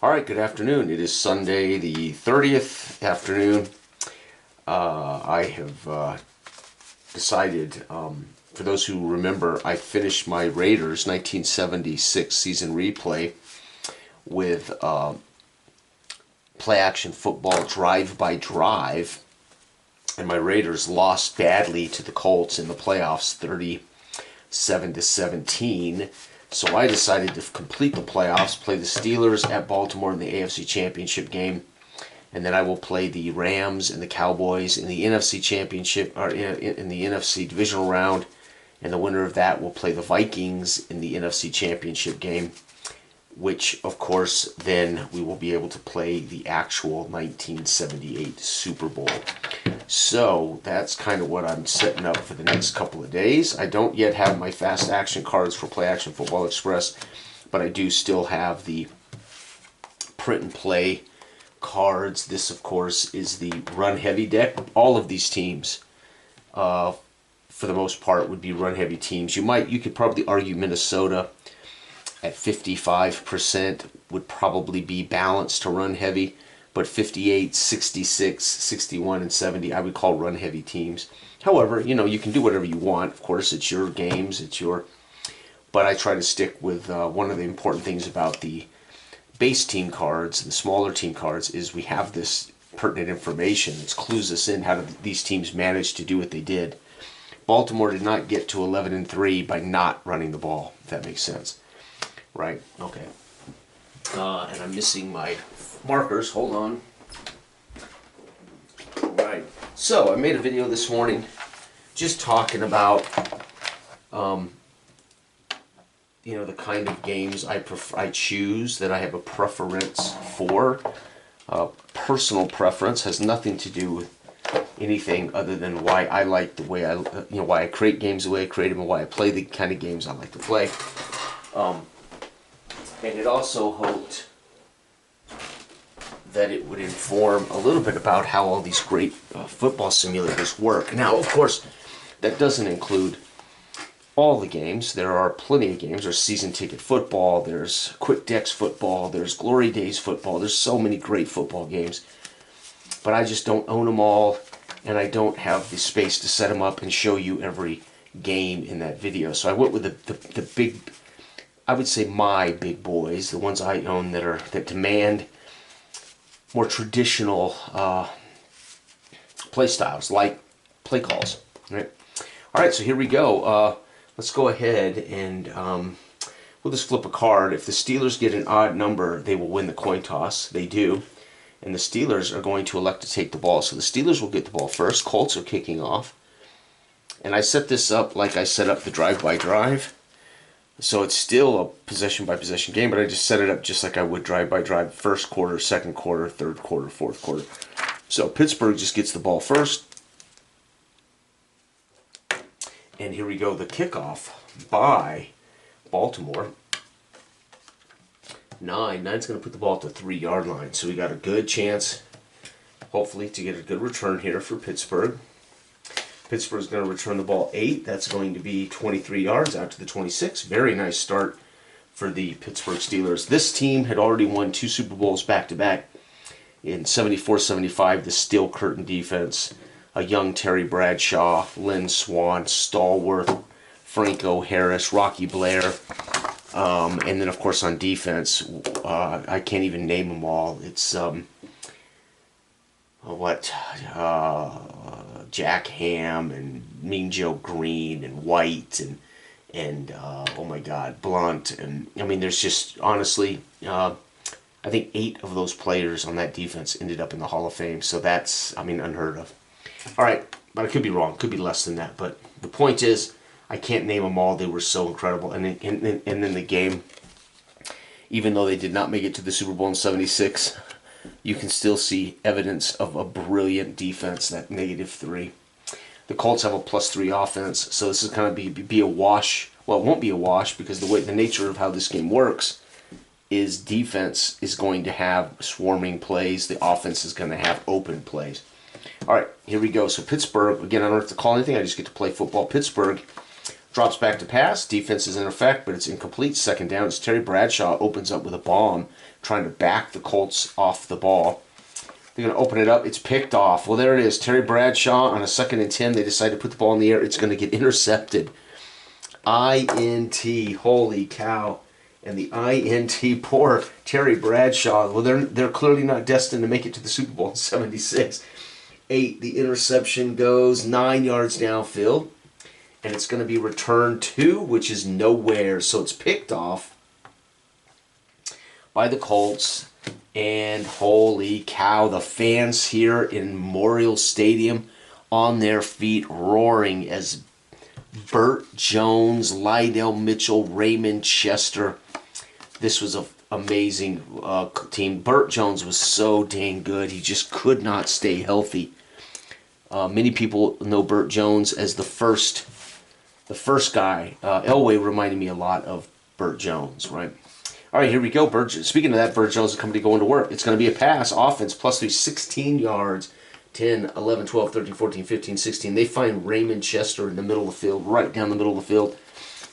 All right, good afternoon. It is Sunday the 30th afternoon. I have decided, for those who remember, I finished my Raiders 1976 season replay with play action football drive by drive, and my Raiders lost badly to the Colts in the playoffs 37-17. So I decided to complete the playoffs, play the Steelers at Baltimore in the AFC Championship game, and then I will play the Rams and the Cowboys in the NFC Championship, or in the NFC Divisional Round, and the winner of that will play the Vikings in the NFC Championship game, which, of course, then we will be able to play the actual 1978 Super Bowl. So that's kind of what I'm setting up for the next couple of days. I don't yet have my fast action cards for Play Action Football Express, but I do still have the print and play cards. This, of course, is the run heavy deck. All of these teams, for the most part, would be run heavy teams. You could probably argue Minnesota at 55% would probably be balanced to run heavy. But 58, 66, 61, and 70, I would call run-heavy teams. However, you can do whatever you want. Of course, it's your games, But I try to stick with one of the important things about the base team cards, the smaller team cards, is we have this pertinent information that clues us in how these teams managed to do what they did. Baltimore did not get to 11-3 by not running the ball, if that makes sense. Right? Okay. And I'm missing my markers. Hold on. Right. So I made a video this morning just talking about the kind of games I choose, that I have a preference for. Personal preference has nothing to do with anything other than why I like the way why I create games the way I create them, and why I play the kind of games I like to play. And it also hoped that it would inform a little bit about how all these great football simulators work. Now, of course, that doesn't include all the games. There are plenty of games. There's season ticket football, there's quick decks football, there's glory days football. There's so many great football games. But I just don't own them all, and I don't have the space to set them up and show you every game in that video. So I went with the big, I would say my big boys, the ones I own that demand more traditional play styles, like play calls. Right? All right, so here we go. Let's go ahead and we'll just flip a card. If the Steelers get an odd number, they will win the coin toss. They do. And the Steelers are going to elect to take the ball. So the Steelers will get the ball first. Colts are kicking off. And I set this up like I set up the drive-by-drive. So it's still a possession-by-possession game, but I just set it up just like I would drive-by-drive, first quarter, second quarter, third quarter, fourth quarter. So Pittsburgh just gets the ball first. And here we go, the kickoff by Baltimore. Nine's going to put the ball at the 3-yard line. So we got a good chance, hopefully, to get a good return here for Pittsburgh. Pittsburgh's going to return the ball 8. That's going to be 23 yards out to the 26. Very nice start for the Pittsburgh Steelers. This team had already won 2 Super Bowls back-to-back. In 74-75, the Steel Curtain defense, a young Terry Bradshaw, Lynn Swann, Stallworth, Franco Harris, Rocky Blair. And then, of course, on defense, I can't even name them all. It's Jack Ham and Mean Joe Green and White and oh my God, Blunt. And I mean, there's just, honestly, I think 8 of those players on that defense ended up in the Hall of Fame. So that's, unheard of. All right, but I could be wrong. Could be less than that. But the point is, I can't name them all. They were so incredible. And then the game, even though they did not make it to the Super Bowl in 76, you can still see evidence of a brilliant defense, that -3. The Colts have a +3 offense, so this is kind of be a wash. Well, it won't be a wash because the nature of how this game works is defense is going to have swarming plays. The offense is going to have open plays. All right, here we go. So Pittsburgh, again, I don't have to call anything. I just get to play football. Pittsburgh Drops back to pass. Defense is in effect, but it's incomplete. Second down as Terry Bradshaw opens up with a bomb, trying to back the Colts off the ball. They're going to open it up. It's picked off. Well, there it is. Terry Bradshaw on a 2nd and 10. They decide to put the ball in the air. It's going to get intercepted. INT. Holy cow. And the INT, poor Terry Bradshaw. Well, they're clearly not destined to make it to the Super Bowl in 76. 8. The interception goes 9 yards downfield. And it's going to be returned 2, which is nowhere. So it's picked off by the Colts. And holy cow, the fans here in Memorial Stadium on their feet roaring as Burt Jones, Lydell Mitchell, Raymond Chester. This was an amazing team. Burt Jones was so dang good. He just could not stay healthy. Many people know Burt Jones as the first guy. Elway reminded me a lot of Burt Jones, right? All right, here we go. Speaking of that, Burt Jones is coming to go into work. It's going to be a pass. Offense, +3, 16 yards. 10, 11, 12, 13, 14, 15, 16. They find Raymond Chester in the middle of the field, right down the middle of the field.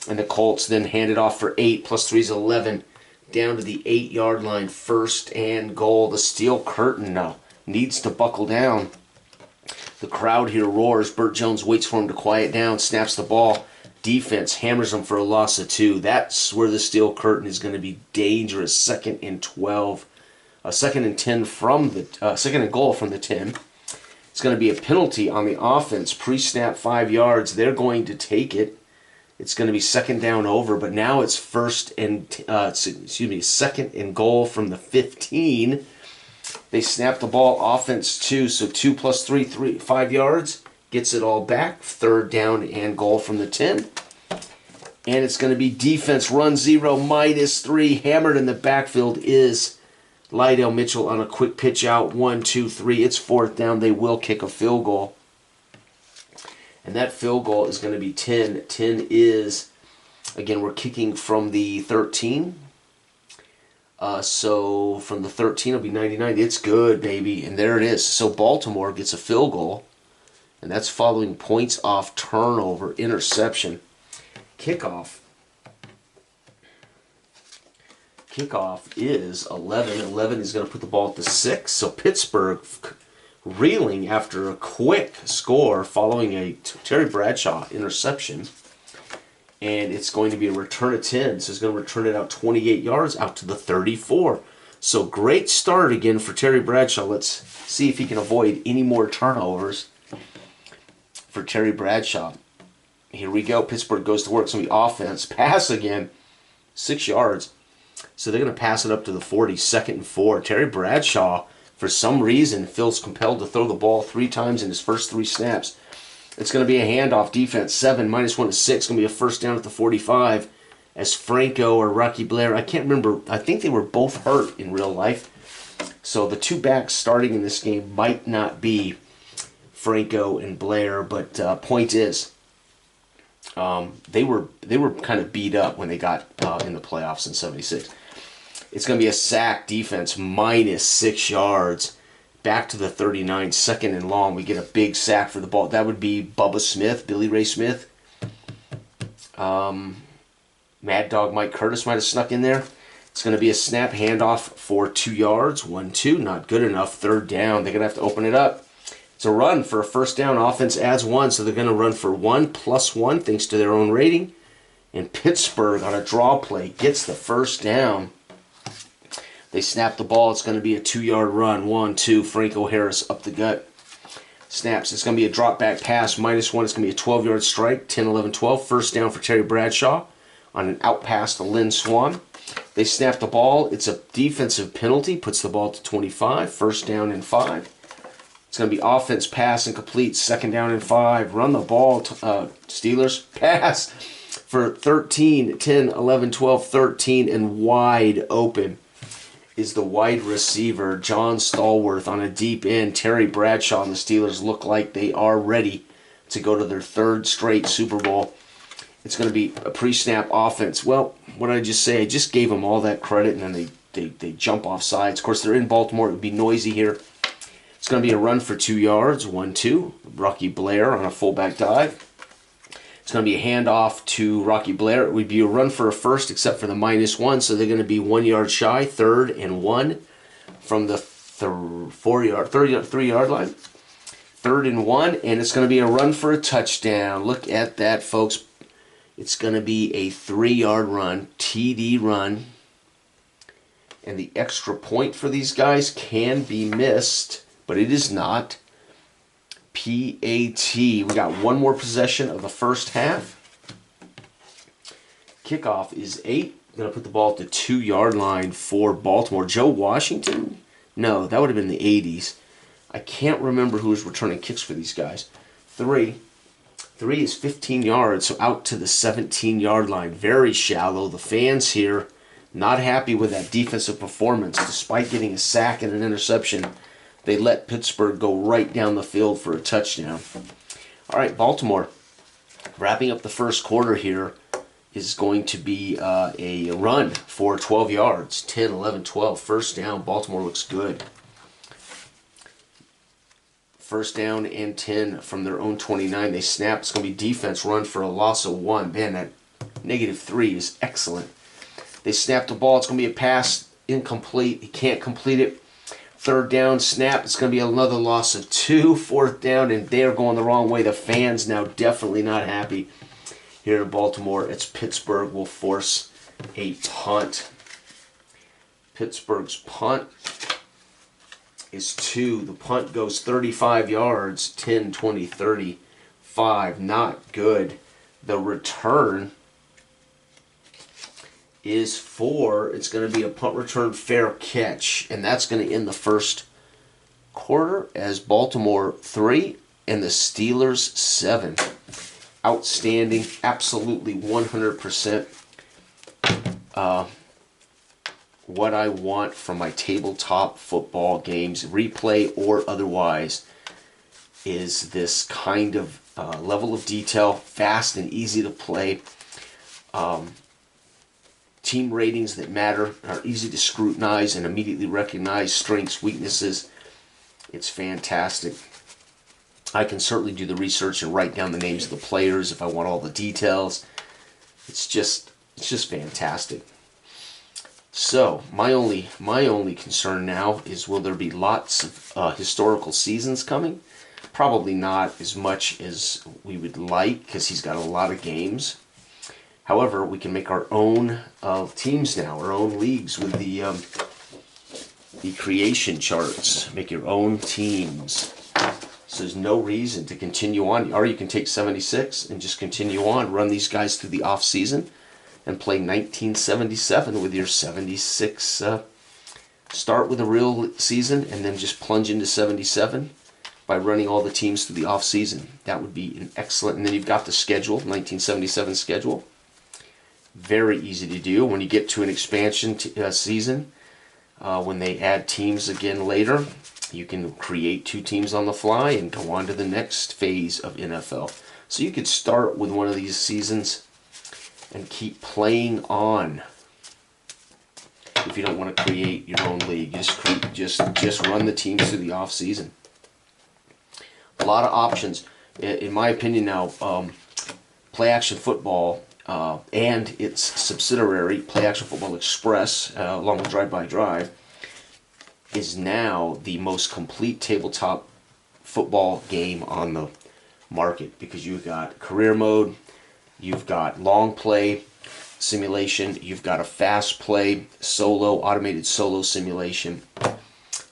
And the Colts then hand it off for 8, +3 is 11. Down to the 8-yard line, 1st and goal. The steel curtain now needs to buckle down. The crowd here roars. Burt Jones waits for him to quiet down, snaps the ball. Defense hammers them for a loss of 2. That's where the steel curtain is going to be dangerous. 2nd and 12. 2nd and 10 from the 2nd and goal from the 10. It's going to be a penalty on the offense. Pre-snap 5 yards. They're going to take it. It's going to be 2nd down over, but now it's 2nd and goal from the 15. They snap the ball. Offense 2, so 2 + 3, 5 yards. Gets it all back. 3rd down and goal from the 10. And it's going to be defense run 0, -3. Hammered in the backfield is Lydell Mitchell on a quick pitch out. 1, 2, 3. It's 4th down. They will kick a field goal. And that field goal is going to be 10. 10 is, again, we're kicking from the 13. So from the 13, it'll be 99. It's good, baby. And there it is. So Baltimore gets a field goal. And that's following points off turnover, interception. Kickoff is 11. 11 is going to put the ball at the 6. So Pittsburgh reeling after a quick score following a Terry Bradshaw interception. And it's going to be a return of 10. So it's going to return it out 28 yards out to the 34. So great start again for Terry Bradshaw. Let's see if he can avoid any more turnovers for Terry Bradshaw. Here we go. Pittsburgh goes to work. It's going to be offense. Pass again. 6 yards. So they're going to pass it up to the 40. 2nd and 4. Terry Bradshaw, for some reason, feels compelled to throw the ball 3 times in his first 3 snaps. It's going to be a handoff. Defense 7, -1 is 6. It's going to be a 1st down at the 45. As Franco or Rocky Blair, I can't remember. I think they were both hurt in real life. So the 2 backs starting in this game might not be Franco and Blair, but point is, they were kind of beat up when they got in the playoffs in 76. It's going to be a sack. Defense -6 yards. Back to the 39, 2nd and long. We get a big sack for the ball. That would be Bubba Smith, Billy Ray Smith. Mad Dog Mike Curtis might have snuck in there. It's going to be a snap handoff for 2 yards. 1, 2, not good enough. 3rd down. They're going to have to open it up. It's a run for a 1st down. Offense adds 1, so they're going to run for 1 + 1 thanks to their own rating. And Pittsburgh on a draw play gets the 1st down. They snap the ball. It's going to be a 2-yard run. 1, 2. Franco Harris up the gut. Snaps. It's going to be a drop back pass. -1. It's going to be a 12-yard strike. 10, 11, 12. 1st down for Terry Bradshaw on an out pass to Lynn Swan. They snap the ball. It's a defensive penalty. Puts the ball to 25. 1st down and 5. It's going to be offense, pass, and complete. 2nd down and 5. Run the ball, Steelers. Pass for 13, 10, 11, 12, 13, and wide open is the wide receiver, John Stallworth, on a deep end. Terry Bradshaw and the Steelers look like they are ready to go to their 3rd straight Super Bowl. It's going to be a pre-snap offense. Well, what did I just say? I just gave them all that credit, and then they jump off sides. Of course, they're in Baltimore. It would be noisy here. It's going to be a run for 2 yards. 1, 2. Rocky Blair on a fullback dive. It's going to be a handoff to Rocky Blair. It would be a run for a first except for the -1, so they're going to be 1 yard shy, 3rd and 1 from the 3-yard line. 3rd and 1, and it's going to be a run for a touchdown. Look at that, folks. It's going to be a 3-yard run, TD run. And the extra point for these guys can be missed, but it is not. PAT. We got one more possession of the first half. Kickoff is 8. I'm going to put the ball at the 2-yard line for Baltimore. Joe Washington? No, that would have been the 80s. I can't remember who was returning kicks for these guys. 3 is 15 yards, so out to the 17-yard line. Very shallow. The fans here not happy with that defensive performance. Despite getting a sack and an interception, they let Pittsburgh go right down the field for a touchdown. All right, Baltimore, wrapping up the first quarter here, is going to be a run for 12 yards. 10, 11, 12. First down. Baltimore looks good. First down and 10 from their own 29. They snap. It's going to be defense run for a loss of 1. Man, that -3 is excellent. They snap the ball. It's going to be a pass, incomplete. He can't complete it. 3rd down, snap. It's going to be another loss of 2. 4th down, and they're going the wrong way. The fans now definitely not happy here in Baltimore. It's Pittsburgh will force a punt. Pittsburgh's punt is 2. The punt goes 35 yards, 10, 20, 35. Not good. The return is 4. It's going to be a punt return fair catch, and that's going to end the first quarter as Baltimore 3 and the Steelers 7. Outstanding, absolutely 100% what I want from my tabletop football games, replay or otherwise, is this kind of level of detail, fast and easy to play. Team ratings that matter, are easy to scrutinize and immediately recognize strengths, weaknesses. It's fantastic. I can certainly do the research and write down the names of the players if I want all the details. It's just fantastic. So my only concern now is, will there be lots of historical seasons coming? Probably not as much as we would like, because he's got a lot of games. However, we can make our own teams now, our own leagues with the creation charts. Make your own teams. So there's no reason to continue on. Or you can take 76 and just continue on, run these guys through the off season, and play 1977 with your 76. Start with a real season and then just plunge into 77 by running all the teams through the off season. That would be an excellent. And then you've got the schedule, 1977 schedule. Very easy to do. When you get to an expansion season, when they add teams again later, you can create 2 teams on the fly and go on to the next phase of NFL. So you could start with one of these seasons and keep playing on. If you don't want to create your own league, just run the teams through the off season. A lot of options, in my opinion. Now, Play Action Football and its subsidiary, Play Action Football Express, along with Drive by Drive, is now the most complete tabletop football game on the market, because you've got career mode, you've got long play simulation, you've got a fast play solo, automated solo simulation.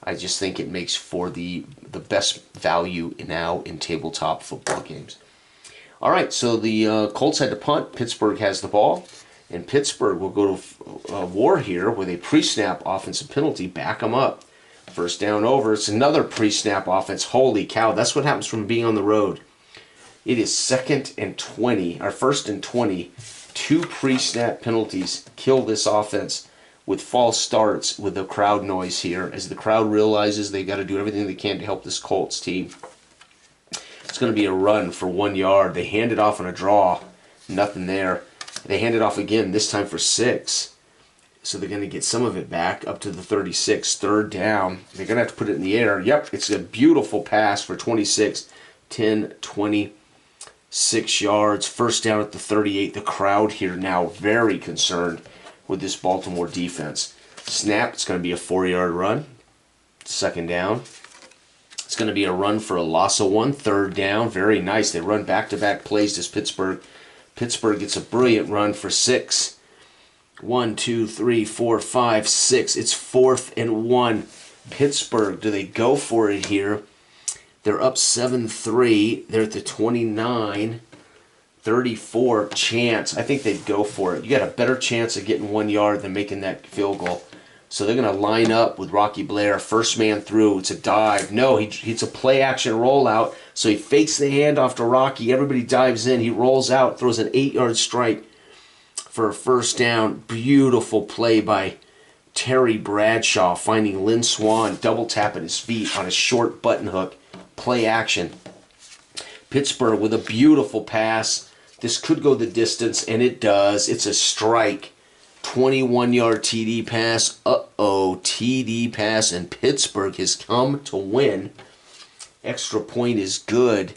I just think it makes for the best value now in tabletop football games. All right, so the Colts had to punt. Pittsburgh has the ball, and Pittsburgh will go to war here with a pre-snap offensive penalty. Back them up. First down over. It's another pre-snap offense. Holy cow, that's what happens from being on the road. It is 2nd and 20, or 1st and 20. 2 pre-snap penalties kill this offense with false starts with the crowd noise here, as the crowd realizes they got to do everything they can to help this Colts team. It's going to be a run for 1 yard. They hand it off on a draw. Nothing there. They hand it off again, this time for 6. So they're going to get some of it back up to the 36. 3rd down. They're going to have to put it in the air. Yep, it's a beautiful pass for 26. 10, 20, 6 yards, first down at the 38. The crowd here now very concerned with this Baltimore defense. Snap, it's going to be a 4-yard run. Second down. It's going to be a run for a loss of 1. Third down, very nice. They run back-to-back plays as Pittsburgh. Pittsburgh gets a brilliant run for 6. 1, 2, 3, 4, 5, 6. It's 4th and 1. Pittsburgh, do they go for it here? They're up 7-3. They're at the 29, 34 chance. I think they'd go for it. You got a better chance of getting 1 yard than making that field goal. So they're going to line up with Rocky Blair. First man through. It's a dive. No, it's a play-action rollout. So he fakes the handoff to Rocky. Everybody dives in. He rolls out, throws an 8-yard strike for a first down. Beautiful play by Terry Bradshaw, finding Lynn Swann, double tapping his feet on a short button hook. Play action. Pittsburgh with a beautiful pass. This could go the distance, and it does. It's a strike. 21-yard TD pass. TD pass, and Pittsburgh has come to win. Extra point is good.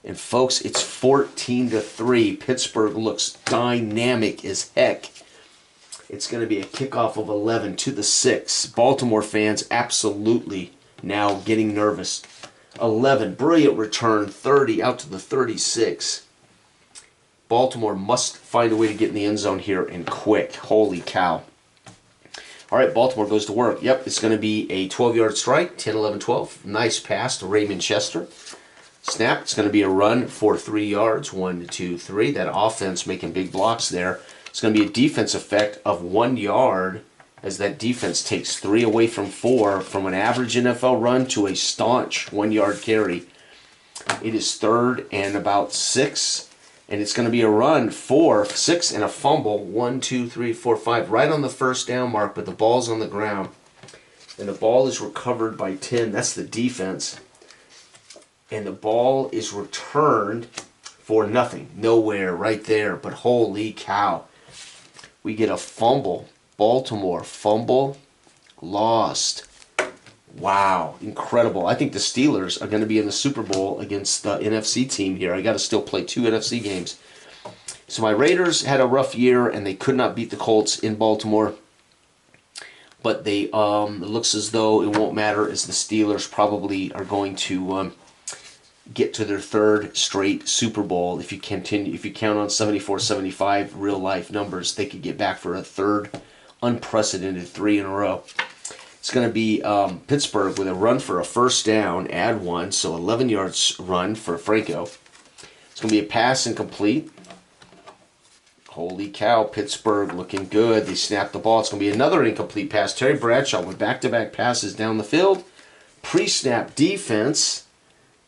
And folks, it's 14-3. Pittsburgh looks dynamic as heck. It's going to be a kickoff of 11 to the 6. Baltimore fans absolutely now getting nervous. 11, brilliant return. 30 out to the 36. Baltimore must find a way to get in the end zone here and quick. Holy cow. All right, Baltimore goes to work. Yep, it's going to be a 12-yard strike. 10, 11, 12. Nice pass to Raymond Chester. Snap, it's going to be a run for 3 yards. 1, 2, 3. That offense making big blocks there. It's going to be a defense effect of 1 yard as that defense takes 3 away from 4 from an average NFL run to a staunch 1-yard carry. It is 3rd and about 6. And it's going to be a run for 6 and a fumble. 1, 2, 3, 4, 5. Right on the first down mark, but the ball's on the ground. And the ball is recovered by 10. That's the defense. And the ball is returned for nothing. Nowhere right there. But holy cow. We get a fumble. Baltimore fumble lost. Wow, incredible. I think the Steelers are going to be in the Super Bowl against the NFC team here. I got to still play 2 NFC games. So my Raiders had a rough year, and they could not beat the Colts in Baltimore. But they it looks as though it won't matter, as the Steelers probably are going to get to their 3rd straight Super Bowl. If you count on 74-75 real life numbers, they could get back for a 3rd unprecedented 3 in a row. It's going to be Pittsburgh with a run for a first down, add 1, so 11 yards run for Franco. It's going to be a pass incomplete. Holy cow, Pittsburgh looking good. They snapped the ball. It's going to be another incomplete pass. Terry Bradshaw with back-to-back passes down the field. Pre-snap defense.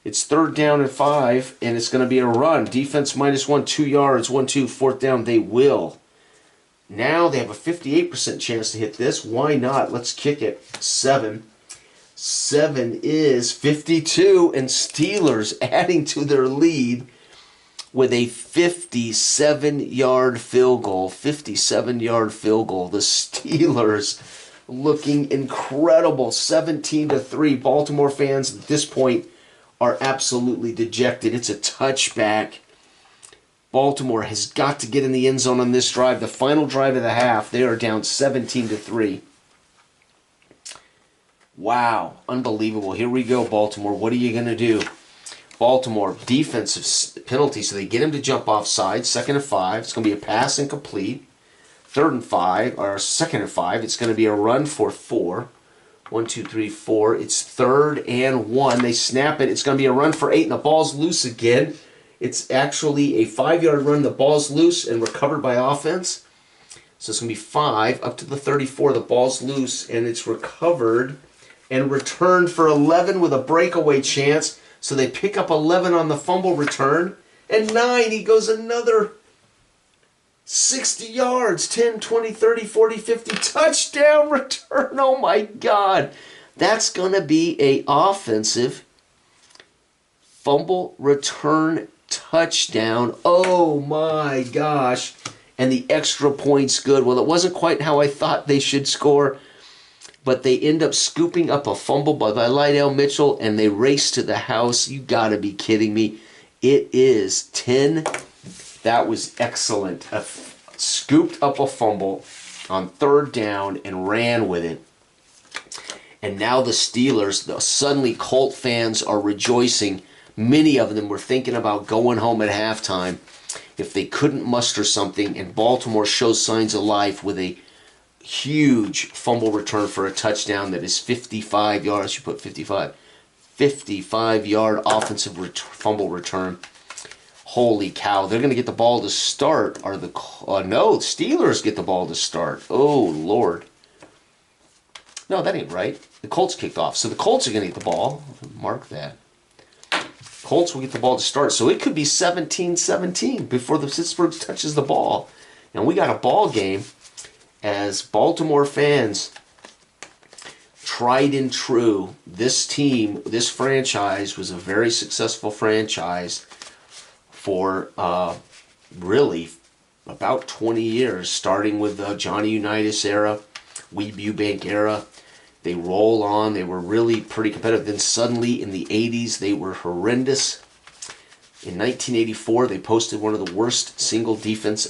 It's 3rd down and 5, and it's going to be a run. Defense -1, 2 yards, 1, 2, 4th down. They will. Now they have a 58% chance to hit this. Why not? Let's kick it. 7. 7 is 52, and Steelers adding to their lead with a 57-yard field goal. 57-yard field goal. The Steelers looking incredible. 17-3. Baltimore fans at this point are absolutely dejected. It's a touchback. Baltimore has got to get in the end zone on this drive. The final drive of the half, they are down 17-3. Wow, unbelievable. Here we go, Baltimore. What are you going to do? Baltimore, defensive penalty, so they get him to jump offside. 2nd and 5. It's going to be a pass incomplete. 3rd and 5, or 2nd and 5. It's going to be a run for 4. 1, 2, 3, 4. It's 3rd and 1. They snap it. It's going to be a run for 8, and the ball's loose again. It's actually a 5-yard run. The ball's loose and recovered by offense. So it's going to be 5 up to the 34. The ball's loose and it's recovered and returned for 11 with a breakaway chance. So they pick up 11 on the fumble return. And 9, he goes another 60 yards. 10, 20, 30, 40, 50. Touchdown return. Oh my God. That's going to be a offensive fumble return touchdown. Oh my gosh. And the extra point's good. Well, it wasn't quite how I thought they should score, but they end up scooping up a fumble by Lydell Mitchell, and they race to the house. You gotta be kidding me. It is 10. That was excellent. Scooped up a fumble on third down and ran with it. And now the Steelers, suddenly Colt fans are rejoicing. Many of them were thinking about going home at halftime if they couldn't muster something. And Baltimore shows signs of life with a huge fumble return for a touchdown that is 55 yards. You put 55. 55-yard offensive fumble return. Holy cow. They're going to get the ball to start. No, the Steelers get the ball to start. Oh, Lord. No, that ain't right. The Colts kicked off. So the Colts are going to get the ball. Mark that. Colts will get the ball to start. So it could be 17-17 before the Pittsburgh touches the ball. And we got a ball game as Baltimore fans, tried and true, this team, this franchise was a very successful franchise for really about 20 years, starting with the Johnny Unitas era, Weeb Eubank era. They roll on. They were really pretty competitive. Then suddenly in the 80s, they were horrendous. In 1984, they posted one of the worst single defenses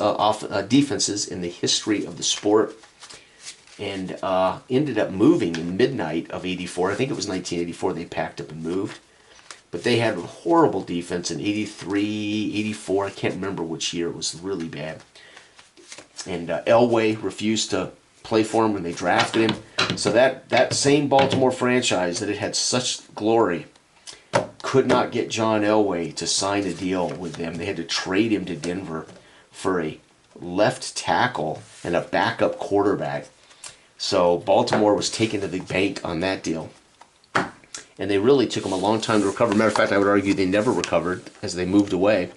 in the history of the sport, and ended up moving in midnight of 84. I think it was 1984 they packed up and moved. But they had a horrible defense in 83, 84. I can't remember which year. It was really bad. And Elway refused to play for him when they drafted him. So that same Baltimore franchise that had such glory could not get John Elway to sign a deal with them. They had to trade him to Denver for a left tackle and a backup quarterback. So Baltimore was taken to the bank on that deal. And they really took them a long time to recover. Matter of fact, I would argue they never recovered as they moved away.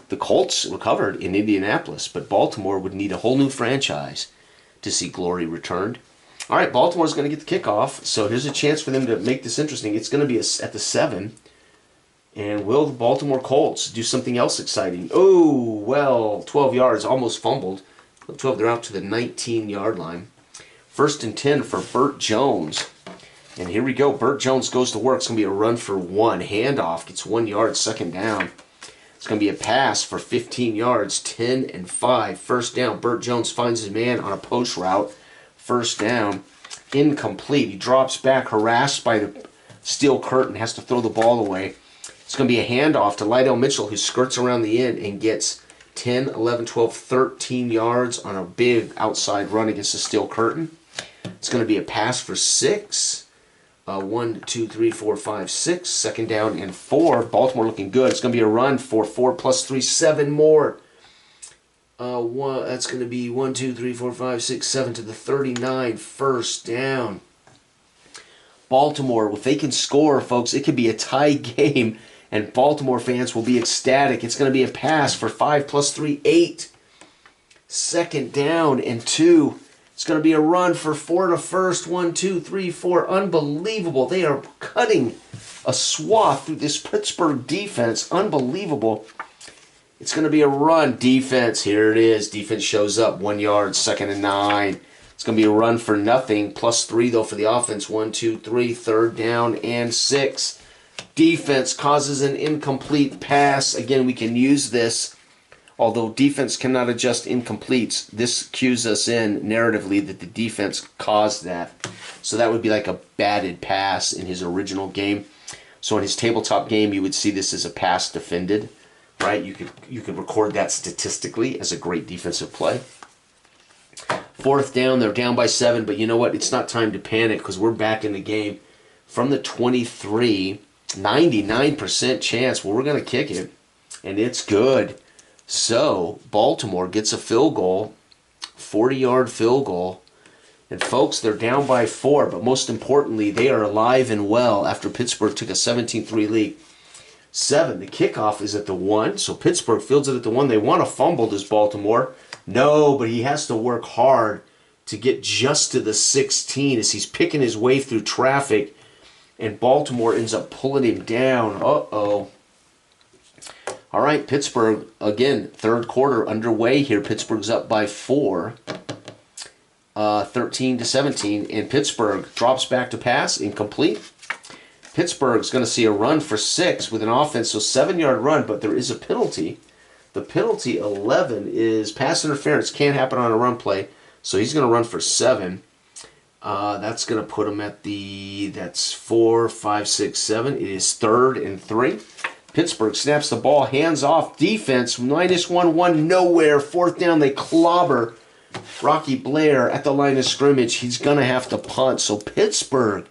The Colts recovered in Indianapolis, but Baltimore would need a whole new franchise to see glory returned. All right, Baltimore's going to get the kickoff, so here's a chance for them to make this interesting. It's going to be at the 7. And will the Baltimore Colts do something else exciting? Oh, well, 12 yards, almost fumbled. 12, they're out to the 19-yard line. 1st and 10 for Burt Jones. And here we go. Burt Jones goes to work. It's going to be a run for 1. Handoff gets 1 yard, 2nd down. It's going to be a pass for 15 yards, 10 and 5. 1st down. Burt Jones finds his man on a post route. 1st down. Incomplete. He drops back, harassed by the steel curtain, has to throw the ball away. It's going to be a handoff to Lydell Mitchell, who skirts around the end and gets 10, 11, 12, 13 yards on a big outside run against the steel curtain. It's going to be a pass for 6. 1, 2, 3, 4, 5, 6. 2nd down and 4. Baltimore looking good. It's going to be a run for 4 plus 3, 7 more. That's going to be 1, 2, 3, 4, 5, 6, 7 to the 39. 1st down. Baltimore, if they can score, folks, it could be a tie game, and Baltimore fans will be ecstatic. It's going to be a pass for 5 plus 3, 8. 2nd down and 2. It's going to be a run for 4 to 1st. 1, 2, 3, 4. Unbelievable. They are cutting a swath through this Pittsburgh defense. Unbelievable. It's going to be a run. Defense. Here it is. Defense shows up. 1 yard. 2nd and 9. It's going to be a run for nothing. Plus 3, though, for the offense. 1, 2, 3. 3rd down and 6. Defense causes an incomplete pass. Again, we can use this. Although defense cannot adjust incompletes, this cues us in narratively that the defense caused that. So that would be like a batted pass in his original game. So in his tabletop game, you would see this as a pass defended, right? You could record that statistically as a great defensive play. 4th down, they're down by 7, but you know what? It's not time to panic because we're back in the game. From the 23, 99% chance, well, we're going to kick it, and it's good. So, Baltimore gets a field goal, 40-yard field goal. And folks, they're down by 4, but most importantly, they are alive and well after Pittsburgh took a 17-3 lead. 7, the kickoff is at the 1, so Pittsburgh fields it at the 1. They want to fumble, does Baltimore? No, but he has to work hard to get just to the 16 as he's picking his way through traffic, and Baltimore ends up pulling him down. Uh-oh. All right, Pittsburgh, again, 3rd quarter underway here. Pittsburgh's up by 4, 13 to 17, and Pittsburgh drops back to pass, incomplete. Pittsburgh's going to see a run for 6 with an offense, so 7-yard run, but there is a penalty. The penalty, 11, is pass interference. Can't happen on a run play, so he's going to run for 7. That's going to put him at that's 4, 5, 6, 7. It is 3rd and 3. Pittsburgh snaps the ball, hands off, defense, -1, nowhere. 4th down, they clobber Rocky Blair at the line of scrimmage. He's going to have to punt. So Pittsburgh,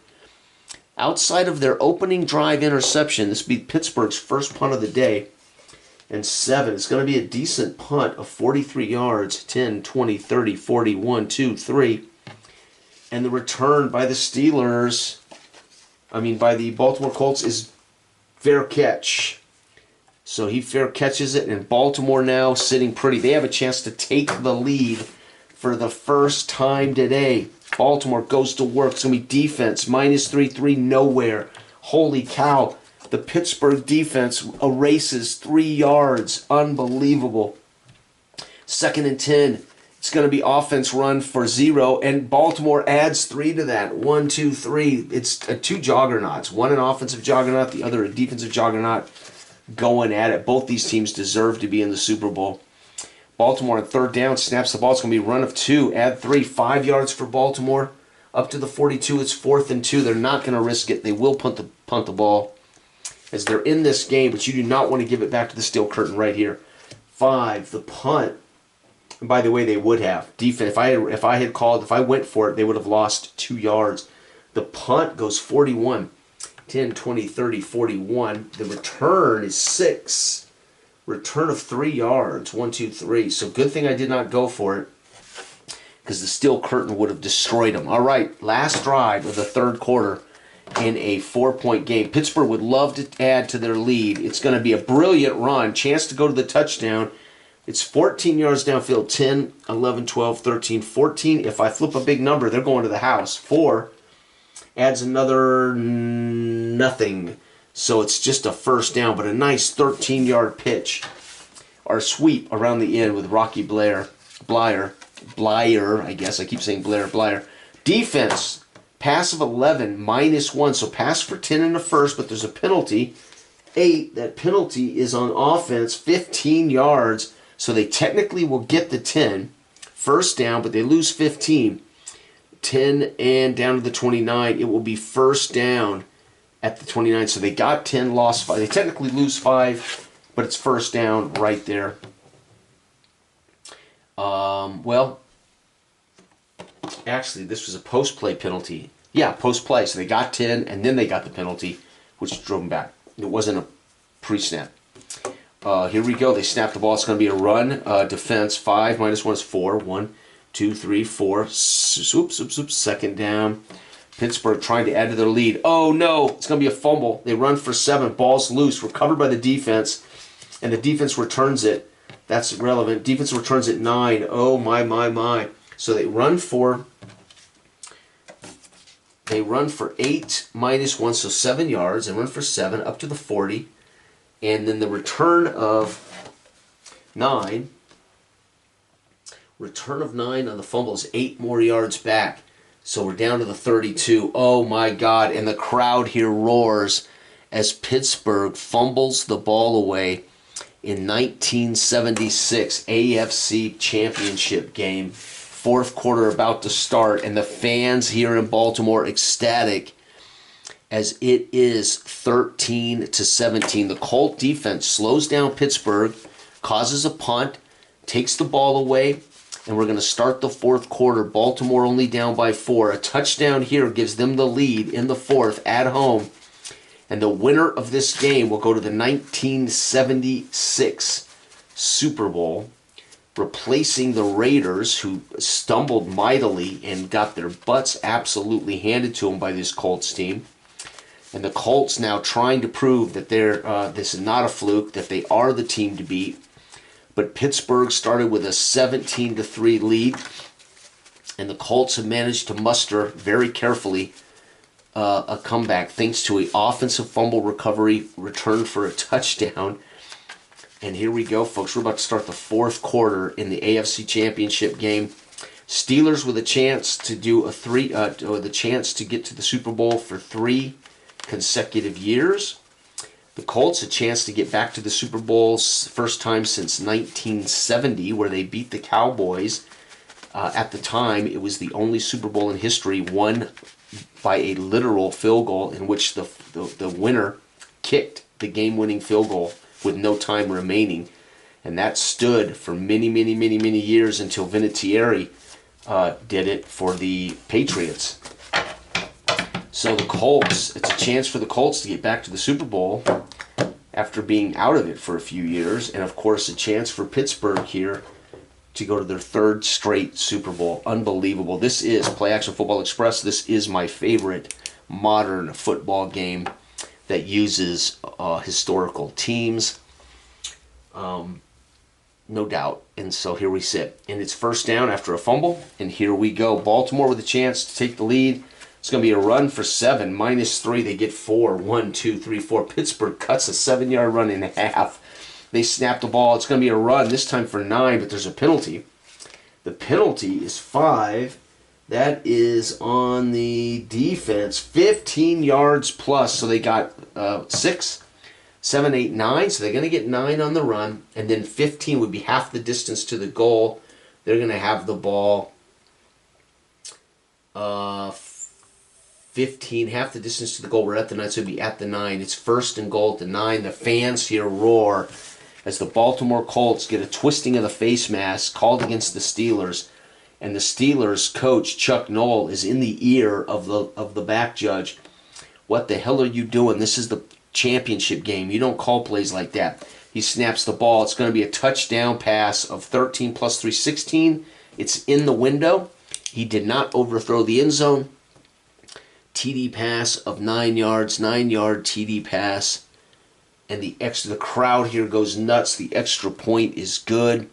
outside of their opening drive interception, this will be Pittsburgh's first punt of the day, and 7. It's going to be a decent punt of 43 yards, 10, 20, 30, 40, 1, 2, 3. And the return by the by the Baltimore Colts is fair catch. So he fair catches it, and Baltimore now sitting pretty. They have a chance to take the lead for the first time today. Baltimore goes to work. It's going to be defense, -3, nowhere. Holy cow. The Pittsburgh defense erases 3 yards. Unbelievable. 2nd and 10. It's going to be offense run for 0, and Baltimore adds 3 to that. 1, 2, 3. It's 2 juggernauts. One an offensive juggernaut, the other a defensive juggernaut going at it. Both these teams deserve to be in the Super Bowl. Baltimore on 3rd down snaps the ball. It's going to be a run of 2. Add 3. 5 yards for Baltimore. Up to the 42. It's 4th and 2. They're not going to risk it. They will punt the ball as they're in this game, but you do not want to give it back to the steel curtain right here. 5. The punt. And by the way, they would have. Defense, if I went for it, they would have lost 2 yards. The punt goes 41. 10, 20, 30, 41. The return is 6. Return of 3 yards. 1, 2, 3. So good thing I did not go for it, because the steel curtain would have destroyed them. All right, last drive of the 3rd quarter in a 4-point game. Pittsburgh would love to add to their lead. It's going to be a brilliant run. Chance to go to the touchdown. It's 14 yards downfield, 10, 11, 12, 13, 14. If I flip a big number, they're going to the house. 4 adds another nothing. So it's just a first down, but a nice 13-yard pitch or sweep around the end with Rocky Blyer, I guess. I keep saying Blyer. Defense, pass of 11, -1. So pass for 10 in the first, but there's a penalty. 8, that penalty is on offense, 15 yards. So they technically will get the 10, first down, but they lose 15. 10 and down to the 29. It will be first down at the 29. So they got 10, lost 5. They technically lose 5, but it's first down right there. Actually, this was a post-play penalty. Yeah, post-play. So they got 10, and then they got the penalty, which drove them back. It wasn't a pre-snap. Here we go. They snap the ball. It's going to be a run. Defense, 5 -1 is 4. 1, 2, 3, 4. Swoop. 2nd down. Pittsburgh trying to add to their lead. Oh, no. It's going to be a fumble. They run for 7. Ball's loose. Recovered by the defense. And the defense returns it. That's relevant. Defense returns it 9. Oh, my. So they run for 8 -1, so 7 yards. They run for 7 up to the 40. And then the return of 9 on the fumble is 8 more yards back. So we're down to the 32. Oh my God. And the crowd here roars as Pittsburgh fumbles the ball away in 1976 AFC Championship game. 4th quarter about to start, and the fans here in Baltimore ecstatic as it is 13-17. The Colt defense slows down Pittsburgh, causes a punt, takes the ball away, and we're going to start the 4th quarter. Baltimore only down by 4. A touchdown here gives them the lead in the 4th at home. And the winner of this game will go to the 1976 Super Bowl, replacing the Raiders, who stumbled mightily and got their butts absolutely handed to them by this Colts team. And the Colts now trying to prove that this is not a fluke, that they are the team to beat. But Pittsburgh started with a 17-3 lead, and the Colts have managed to muster very carefully a comeback thanks to an offensive fumble recovery, return for a touchdown. And here we go, folks. We're about to start the 4th quarter in the AFC Championship game. Steelers with a chance to do the chance to get to the Super Bowl for 3 consecutive years. The Colts a chance to get back to the Super Bowl, first time since 1970, where they beat the Cowboys. At the time, it was the only Super Bowl in history won by a literal field goal in which the winner kicked the game-winning field goal with no time remaining. And that stood for many, many, many, many years until Vinatieri did it for the Patriots. So the Colts, it's a chance for the Colts to get back to the Super Bowl after being out of it for a few years. And, of course, a chance for Pittsburgh here to go to their third straight Super Bowl. Unbelievable. This is Play Action Football Express. This is my favorite modern football game that uses historical teams. No doubt. And so here we sit. And it's first down after a fumble. And here we go. Baltimore with a chance to take the lead. It's going to be a run for 7. -3. They get 4. 1, 2, 3, 4. Pittsburgh cuts a 7-yard run in half. They snap the ball. It's going to be a run, this time for 9, but there's a penalty. The penalty is 5. That is on the defense. 15 yards plus. So they got 6, 7, 8, 9. So they're going to get 9 on the run. And then 15 would be half the distance to the goal. They're going to have the ball 15, half the distance to the goal. We're at the 9, so it'd be at the 9. It's first and goal at the 9. The fans here roar as the Baltimore Colts get a twisting of the face mask called against the Steelers. And the Steelers coach, Chuck Noll, is in the ear of the back judge. What the hell are you doing? This is the championship game. You don't call plays like that. He snaps the ball. It's going to be a touchdown pass of 13 plus 3, 16. It's in the window. He did not overthrow the end zone. TD pass of 9 yards, 9-yard TD pass. And the crowd here goes nuts. The extra point is good.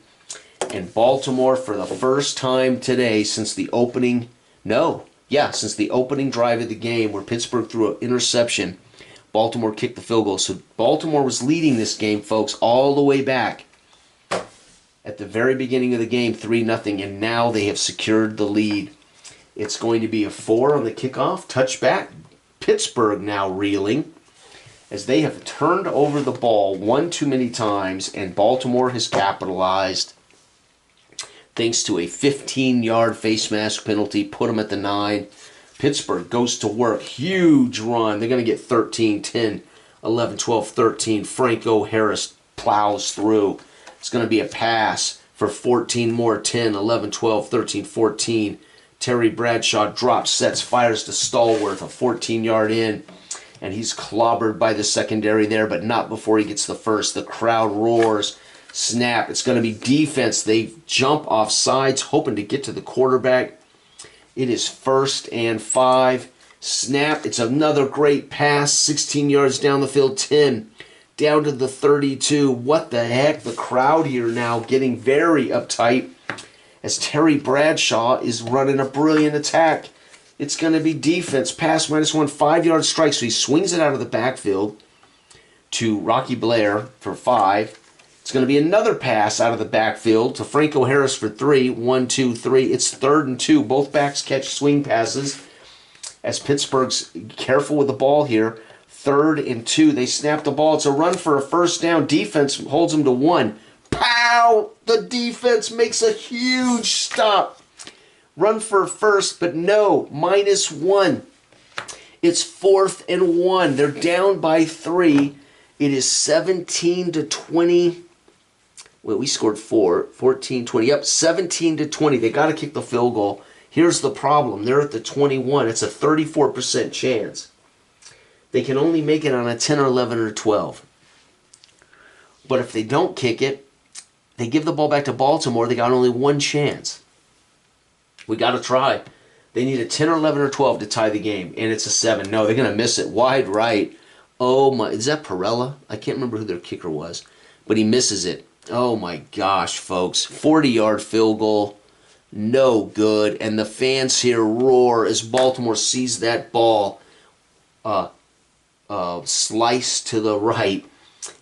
And Baltimore, for the first time today since the opening drive of the game where Pittsburgh threw an interception, Baltimore kicked the field goal. So Baltimore was leading this game, folks, all the way back at the very beginning of the game, 3-0, and now they have secured the lead. It's going to be a 4 on the kickoff, touchback. Pittsburgh now reeling as they have turned over the ball one too many times, and Baltimore has capitalized thanks to a 15-yard face mask penalty, put them at the 9. Pittsburgh goes to work, huge run. They're going to get 13, 10, 11, 12, 13. Franco Harris plows through. It's going to be a pass for 14 more, 10, 11, 12, 13, 14. Terry Bradshaw drops, sets, fires to Stallworth, a 14-yard in, and he's clobbered by the secondary there, but not before he gets the first. The crowd roars. Snap. It's going to be defense. They jump off sides, hoping to get to the quarterback. It is 1st and 5. Snap. It's another great pass. 16 yards down the field. 10 down to the 32. What the heck? The crowd here now getting very uptight as Terry Bradshaw is running a brilliant attack. It's going to be defense. Pass -1, 5-yard strike. So he swings it out of the backfield to Rocky Blair for 5. It's going to be another pass out of the backfield to Franco Harris for 3. 1, 2, 3. It's 3rd and 2. Both backs catch swing passes as Pittsburgh's careful with the ball here. 3rd and 2. They snap the ball. It's a run for a first down. Defense holds them to 1. Pow! The defense makes a huge stop. Run for first, but no. -1. It's 4th and 1. They're down by 3. It is 17-20. Well, we scored 4. 14-20. Yep, 17-20. They got to kick the field goal. Here's the problem. They're at the 21. It's a 34% chance. They can only make it on a 10 or 11 or 12. But if they don't kick it, they give the ball back to Baltimore. They got only 1 chance. We got to try. They need a 10 or 11 or 12 to tie the game, and it's a 7. No, they're going to miss it. Wide right. Oh, my. Is that Perella? I can't remember who their kicker was, but he misses it. Oh, my gosh, folks. 40-yard field goal. No good. And the fans here roar as Baltimore sees that ball slice to the right.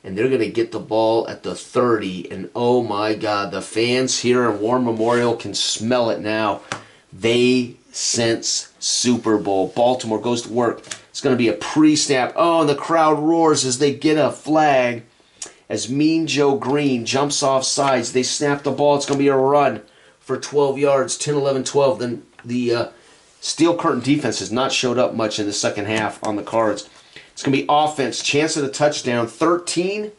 And they're going to get the ball at the 30. And oh my God, the fans here in War Memorial can smell it now. They sense Super Bowl. Baltimore goes to work. It's going to be a pre-snap. Oh, and the crowd roars as they get a flag. As Mean Joe Green jumps off sides, they snap the ball. It's going to be a run for 12 yards, 10, 11, 12. Then the Steel Curtain defense has not showed up much in the second half on the Cards. It's going to be offense, chance at a touchdown, 13,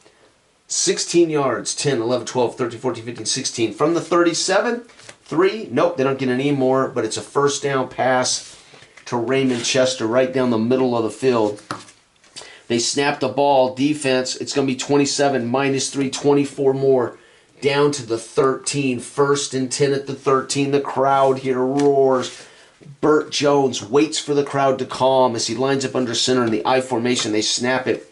16 yards, 10, 11, 12, 13, 14, 15, 16. From the 37, 3, nope, they don't get any more, but it's a first down pass to Raymond Chester right down the middle of the field. They snap the ball, defense, it's going to be 27, minus 3, 24 more, down to the 13, first and 10 at the 13. The crowd here roars. Burt Jones waits for the crowd to calm as he lines up under center in the I formation. They snap it.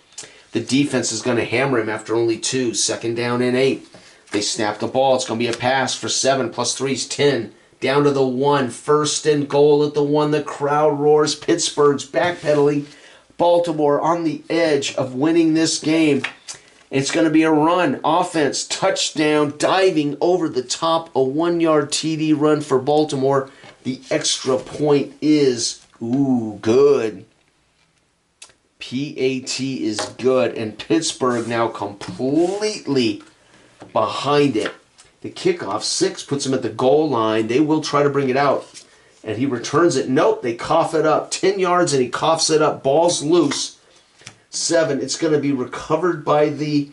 The defense is going to hammer him after only 2, second down and 8. They snap the ball. It's going to be a pass for 7 plus 3 is 10. Down to the 1, first and goal at the 1. The crowd roars. Pittsburgh's backpedaling. Baltimore on the edge of winning this game. It's going to be a run. Offense, touchdown, diving over the top. A 1-yard TD run for Baltimore. The extra point is, good. PAT is good. And Pittsburgh now completely behind it. The kickoff, 6, puts him at the goal line. They will try to bring it out. And he returns it. Nope, they cough it up. 10 yards and he coughs it up. Ball's loose. 7, it's going to be recovered by the...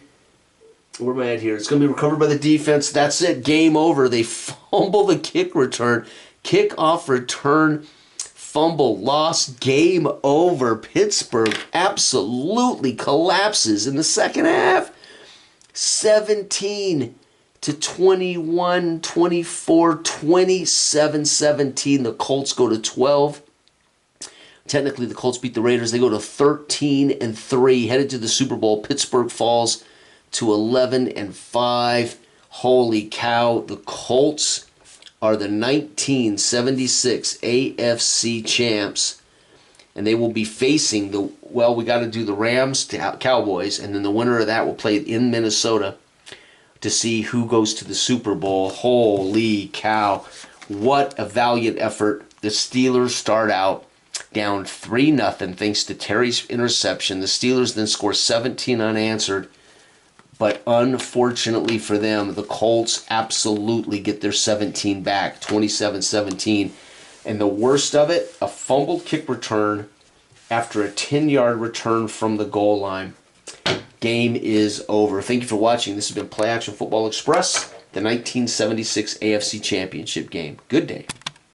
Where am I at here? It's going to be recovered by the defense. That's it. Game over. They fumble the kick return. Kickoff return. Fumble. Loss. Game over. Pittsburgh absolutely collapses in the second half. 17 to 21, 24, 27, 17. The Colts go to 12. Technically, the Colts beat the Raiders. They go to 13 and 3, headed to the Super Bowl. Pittsburgh falls to 11 and 5. Holy cow! The Colts are the 1976 AFC champs, and they will be facing the. Well, we got to do the Rams to Cowboys, and then the winner of that will play in Minnesota to see who goes to the Super Bowl. Holy cow! What a valiant effort! The Steelers start out down 3-0 thanks to Terry's interception. The Steelers then score 17 unanswered. But unfortunately for them, the Colts absolutely get their 17 back, 27-17. And the worst of it, a fumbled kick return after a 10-yard return from the goal line. Game is over. Thank you for watching. This has been Play Action Football Express, the 1976 AFC Championship game. Good day.